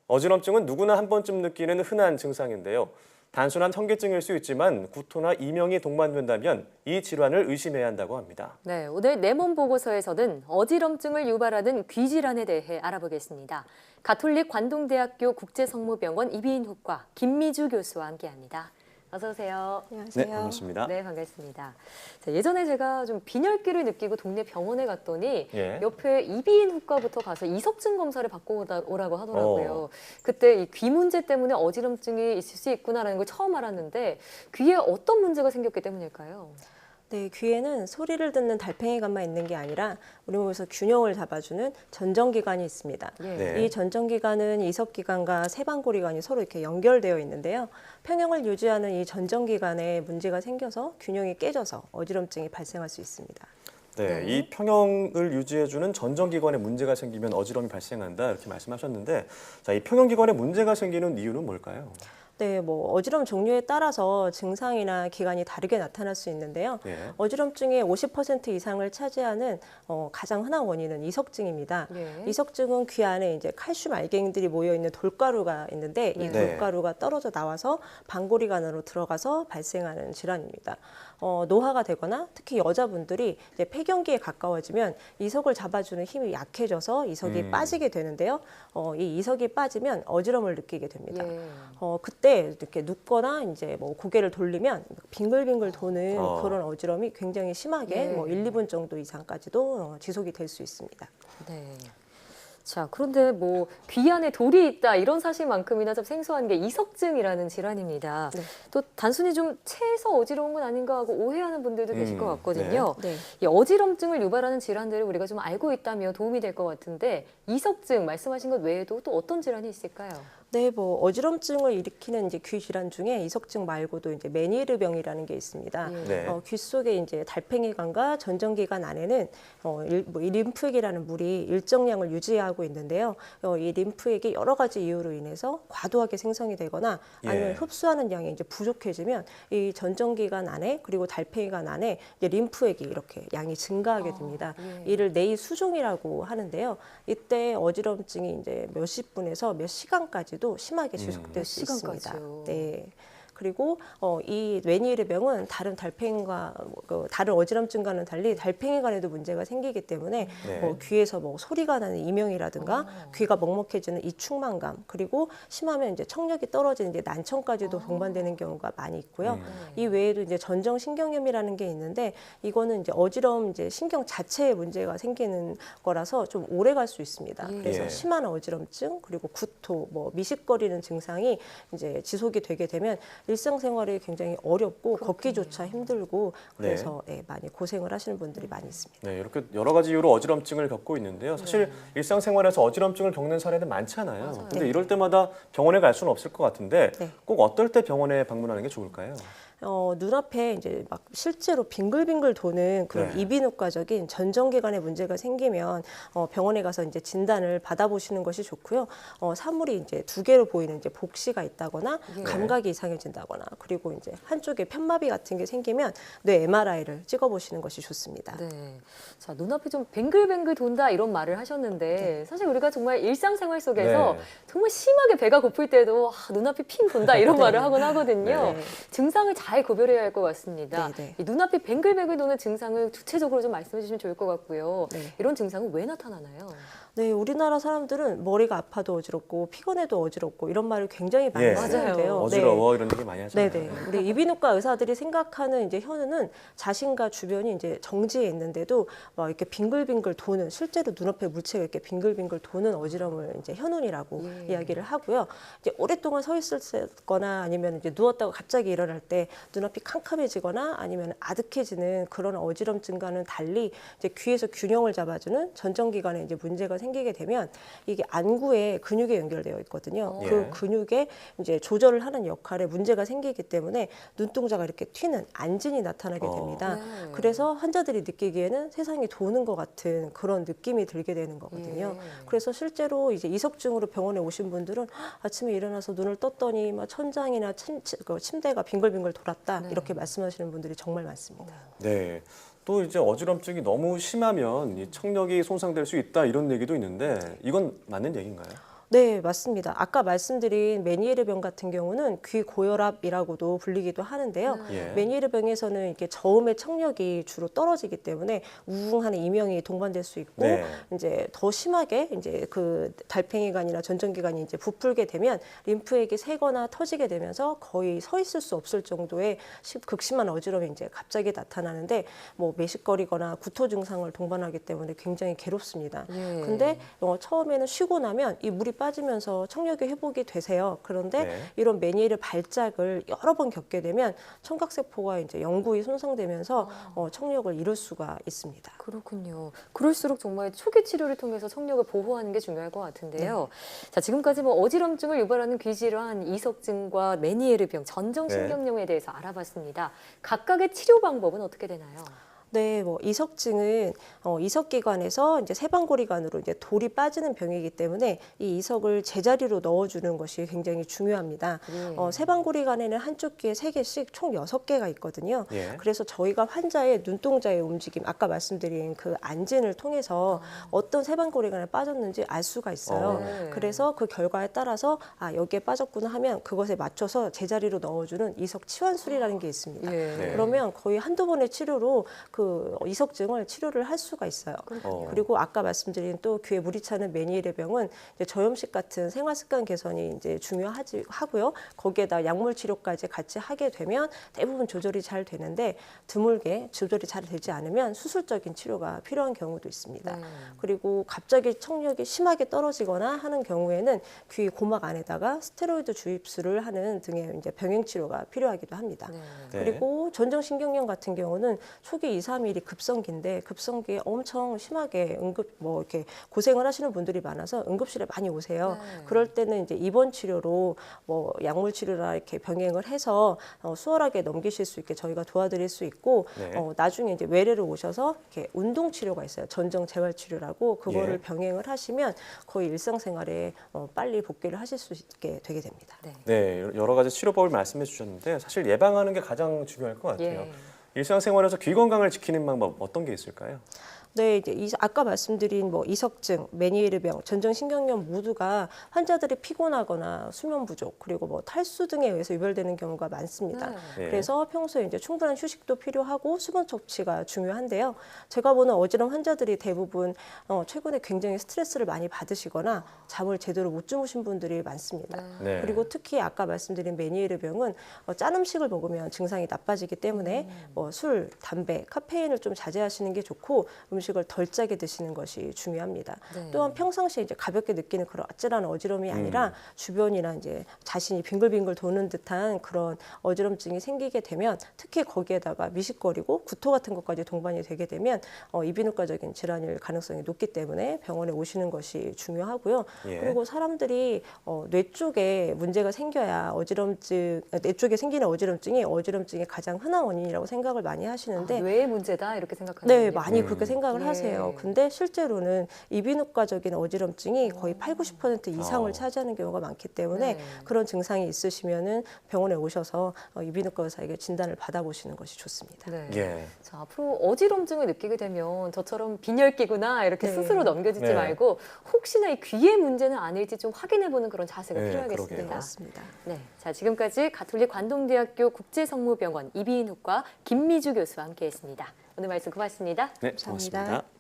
어지럼증은 누구나 한 번쯤 느끼는 흔한 증상인데요. 단순한 현기증일 수 있지만 구토나 이명이 동반된다면 이 질환을 의심해야 한다고 합니다. 네, 오늘 내 몸 보고서에서는 어지럼증을 유발하는 귀질환에 대해 알아보겠습니다. 가톨릭 관동대학교 국제성모병원 이비인후과 김미주 교수와 함께합니다. 어서 오세요. 네, 반갑습니다. 네, 반갑습니다. 자, 예전에 제가 좀 빈혈기를 느끼고 동네 병원에 갔더니 옆에 이비인후과부터 가서 이석증 검사를 받고 오라고 하더라고요. 그때 이 귀 문제 때문에 어지럼증이 있을 수 있구나라는 걸 처음 알았는데 귀에 어떤 문제가 생겼기 때문일까요? 네, 귀에는 소리를 듣는 달팽이관만 있는 게 아니라 우리 몸에서 균형을 잡아주는 전정기관이 있습니다. 네. 이 전정기관은 이석기관과 세방고리관이 서로 이렇게 연결되어 있는데요. 평형을 유지하는 이 전정기관에 문제가 생겨서 균형이 깨져서 어지럼증이 발생할 수 있습니다. 네, 이 평형을 유지해주는 전정기관에 문제가 생기면 어지럼이 발생한다 이렇게 말씀하셨는데, 자, 이 평형기관에 문제가 생기는 이유는 뭘까요? 네, 어지럼 종류에 따라서 증상이나 기간이 다르게 나타날 수 있는데요. 어지럼증의 50% 이상을 차지하는 가장 흔한 원인은 이석증입니다. 이석증은 귀 안에 이제 칼슘 알갱이들이 모여 있는 돌가루가 있는데 이 돌가루가 떨어져 나와서 방고리관으로 들어가서 발생하는 질환입니다. 노화가 되거나 특히 여자분들이 이제 폐경기에 가까워지면 이석을 잡아주는 힘이 약해져서 이석이 빠지게 되는데요. 이 이석이 빠지면 어지럼을 느끼게 됩니다. 그때 이렇게 눕거나 이제 고개를 돌리면 빙글빙글 도는 그런 어지럼이 굉장히 심하게 1, 2분 정도 이상까지도 지속이 될 수 있습니다. 네. 자, 그런데 귀 안에 돌이 있다 이런 사실만큼이나 좀 생소한 게 이석증이라는 질환입니다. 또 단순히 좀 체해서 어지러운 건 아닌가 하고 오해하는 분들도 계실 것 같거든요. 이 어지럼증을 유발하는 질환들을 우리가 좀 알고 있다면 도움이 될 것 같은데 이석증 말씀하신 것 외에도 또 어떤 질환이 있을까요? 네, 어지럼증을 일으키는 이제 귀 질환 중에 이석증 말고도 이제 메니에르병이라는 게 있습니다. 귀 속에 이제 달팽이관과 전정기관 안에는 이 림프액이라는 물이 일정량을 유지하고 있는데요. 이 림프액이 여러 가지 이유로 인해서 과도하게 생성이 되거나 아니면 흡수하는 양이 이제 부족해지면 이 전정기관 안에 그리고 달팽이관 안에 이제 림프액이 이렇게 양이 증가하게 됩니다. 이를 내이 수종이라고 하는데요. 이때 어지럼증이 이제 몇십 분에서 몇 시간까지도 심하게 지속될 수 있습니다. 네. 그리고 이 메니에르병은 다른 달팽이과 다른 어지럼증과는 달리 달팽이관에도 문제가 생기기 때문에 귀에서 소리가 나는 이명이라든가 귀가 먹먹해지는 이충만감 그리고 심하면 이제 청력이 떨어지는 이제 난청까지도 동반되는 경우가 많이 있고요. 이 외에도 이제 전정신경염이라는 게 있는데 이거는 이제 어지러움 이제 신경 자체에 문제가 생기는 거라서 좀 오래 갈 수 있습니다. 그래서 심한 어지럼증 그리고 구토, 미식거리는 증상이 이제 지속이 되게 되면 일상생활이 굉장히 어렵고 걷기조차 힘들고 그래서 많이 고생을 하시는 분들이 많이 있습니다. 네, 이렇게 여러 가지 이유로 어지럼증을 겪고 있는데요. 사실 일상생활에서 어지럼증을 겪는 사례는 많잖아요. 근데 이럴 때마다 병원에 갈 수는 없을 것 같은데 꼭 어떨 때 병원에 방문하는 게 좋을까요? 눈앞에 이제 막 실제로 빙글빙글 도는 그런 이비인후과적인 전정기관에 문제가 생기면 병원에 가서 이제 진단을 받아보시는 것이 좋고요. 사물이 이제 두 개로 보이는 이제 복시가 있다거나 감각이 이상해진다거나 그리고 이제 한쪽에 편마비 같은 게 생기면 뇌 MRI를 찍어보시는 것이 좋습니다. 네. 자, 눈앞이 좀 뱅글뱅글 돈다 이런 말을 하셨는데 사실 우리가 정말 일상생활 속에서 정말 심하게 배가 고플 때도 눈앞이 핑 돈다 이런 말을 하곤 하거든요. 증상을 잘 구별해야 할 것 같습니다. 이 눈앞이 뱅글뱅글 도는 증상을 구체적으로 좀 말씀해 주시면 좋을 것 같고요. 이런 증상은 왜 나타나나요? 네, 우리나라 사람들은 머리가 아파도 어지럽고 피곤해도 어지럽고 이런 말을 굉장히 많이 쓰는데요. 어지러워 이런 얘기 많이 하잖아요. 네네. 우리 이비인후과 의사들이 생각하는 이제 현우는 자신과 주변이 이제 정지해 있는데도 막 이렇게 빙글빙글 도는 실제로 눈앞에 물체가 이렇게 빙글빙글 도는 어지럼을 이제 현운이라고 이야기를 하고요. 이제 오랫동안 서 있었거나 아니면 이제 누웠다가 갑자기 일어날 때 눈앞이 캄캄해지거나 아니면 아득해지는 그런 어지럼증과는 달리 이제 귀에서 균형을 잡아주는 전정기관에 이제 문제가 생기게 되면 이게 안구에 근육에 연결되어 있거든요. 그 근육에 이제 조절을 하는 역할에 문제가 생기기 때문에 눈동자가 이렇게 튀는 안진이 나타나게 됩니다. 그래서 환자들이 느끼기에는 세상이 도는 것 같은 그런 느낌이 들게 되는 거거든요. 그래서 실제로 이제 이석증으로 병원에 오신 분들은 아침에 일어나서 눈을 떴더니 막 천장이나 침대가 빙글빙글 돌았다 이렇게 말씀하시는 분들이 정말 많습니다. 네. 또 이제 어지럼증이 너무 심하면 이 청력이 손상될 수 있다 이런 얘기도 있는데 이건 맞는 얘기인가요? 네, 맞습니다. 아까 말씀드린 메니에르병 같은 경우는 귀 고혈압이라고도 불리기도 하는데요. 예. 메니에르병에서는 이렇게 저음의 청력이 주로 떨어지기 때문에 우웅하는 이명이 동반될 수 있고 네. 이제 더 심하게 이제 그 달팽이관이나 전정기관이 이제 부풀게 되면 림프액이 새거나 터지게 되면서 거의 서 있을 수 없을 정도의 극심한 어지럼이 이제 갑자기 나타나는데 뭐 매식거리거나 구토 증상을 동반하기 때문에 굉장히 괴롭습니다. 예. 근데 처음에는 쉬고 나면 이 물이 빠지면서 청력이 회복이 되세요. 그런데 네. 이런 메니에르 발작을 여러 번 겪게 되면 청각세포가 이제 영구히 손상되면서 청력을 잃을 수가 있습니다. 그렇군요. 그럴수록 정말 초기 치료를 통해서 청력을 보호하는 게 중요할 것 같은데요. 자, 지금까지 뭐 어지럼증을 유발하는 귀질환, 이석증과 메니에르병, 전정신경염에 대해서 알아봤습니다. 각각의 치료 방법은 어떻게 되나요? 네, 뭐 이석증은 이석기관에서 이제 세방고리관으로 이제 돌이 빠지는 병이기 때문에 이 이석을 제자리로 넣어주는 것이 굉장히 중요합니다. 세방고리관에는 한쪽 귀에 3개씩 총 6개가 있거든요. 예. 그래서 저희가 환자의 눈동자의 움직임, 아까 말씀드린 그 안진을 통해서 어떤 세방고리관에 빠졌는지 알 수가 있어요. 네. 그래서 그 결과에 따라서 아, 여기에 빠졌구나 하면 그것에 맞춰서 제자리로 넣어주는 이석 치환술이라는 게 있습니다. 예. 네. 그러면 거의 한두 번의 치료로 그 이석증을 치료를 할 수가 있어요. 그리고 아까 말씀드린 또 귀에 물이 차는 메니에르병은 이제 저염식 같은 생활 습관 개선이 이제 중요하고요. 거기에다 약물 치료까지 같이 하게 되면 대부분 조절이 잘 되는데 드물게 조절이 잘 되지 않으면 수술적인 치료가 필요한 경우도 있습니다. 그리고 갑자기 청력이 심하게 떨어지거나 하는 경우에는 귀 고막 안에다가 스테로이드 주입술을 하는 등의 이제 병행 치료가 필요하기도 합니다. 네. 그리고 전정신경염 같은 경우는 초기 2, 3일이 급성기인데 급성기에 엄청 심하게 뭐 이렇게 고생을 하시는 분들이 많아서 응급실에 많이 오세요. 네. 그럴 때는 이제 입원 치료로 뭐 약물 치료나 이렇게 병행을 해서 수월하게 넘기실 수 있게 저희가 도와드릴 수 있고 네. 나중에 이제 외래로 오셔서 이렇게 운동 치료가 있어요. 전정 재활 치료라고 그거를 예. 병행을 하시면 거의 일상생활에 빨리 복귀를 하실 수 있게 되게 됩니다. 네. 네, 여러 가지 치료법을 말씀해 주셨는데 사실 예방하는 게 가장 중요할 것 같아요. 예. 일상생활에서 귀 건강을 지키는 방법 어떤 게 있을까요? 네, 이제 아까 말씀드린 뭐 이석증, 메니에르병, 전정신경염 모두가 환자들이 피곤하거나 수면 부족 그리고 뭐 탈수 등에 의해서 유발되는 경우가 많습니다. 네. 네. 그래서 평소에 이제 충분한 휴식도 필요하고 수분 섭취가 중요한데요. 제가 보는 어지럼 환자들이 대부분 최근에 굉장히 스트레스를 많이 받으시거나 잠을 제대로 못 주무신 분들이 많습니다. 네. 그리고 특히 아까 말씀드린 메니에르병은 짠 음식을 먹으면 증상이 나빠지기 때문에 뭐 술, 담배, 카페인을 좀 자제하시는 게 좋고 음식을 덜 짜게 드시는 것이 중요합니다. 네. 또한 평상시에 이제 가볍게 느끼는 그런 아찔한 어지럼이 아니라 주변이나 이제 자신이 빙글빙글 도는 듯한 그런 어지럼증이 생기게 되면 특히 거기에다가 미식거리고 구토 같은 것까지 동반이 되게 되면 이비인후과적인 질환일 가능성이 높기 때문에 병원에 오시는 것이 중요하고요. 예. 그리고 사람들이 뇌 쪽에 문제가 생겨야 뇌 쪽에 생기는 어지럼증이 가장 흔한 원인이라고 생각을 많이 하시는데 뇌의 문제다 이렇게 생각하는 네, 많이 그렇게 생각을 예. 하세요. 근데 실제로는 이비인후과적인 어지럼증이 거의 80, 90% 이상을 차지하는 경우가 많기 때문에 네. 그런 증상이 있으시면은 병원에 오셔서 이비인후과 의사에게 진단을 받아보시는 것이 좋습니다. 네. 예. 자, 앞으로 어지럼증을 느끼게 되면 저처럼 빈혈기구나 이렇게 네. 스스로 넘겨지지 네. 말고 혹시나 이 귀의 문제는 아닐지 좀 확인해보는 그런 자세가 네, 필요하겠습니다. 그러게요. 맞습니다. 네, 자 지금까지 가톨릭 관동대학교 국제성모병원 이비인후과 김미주 교수와 함께했습니다. 오늘 말씀 고맙습니다. 네, 감사합니다. 고맙습니다.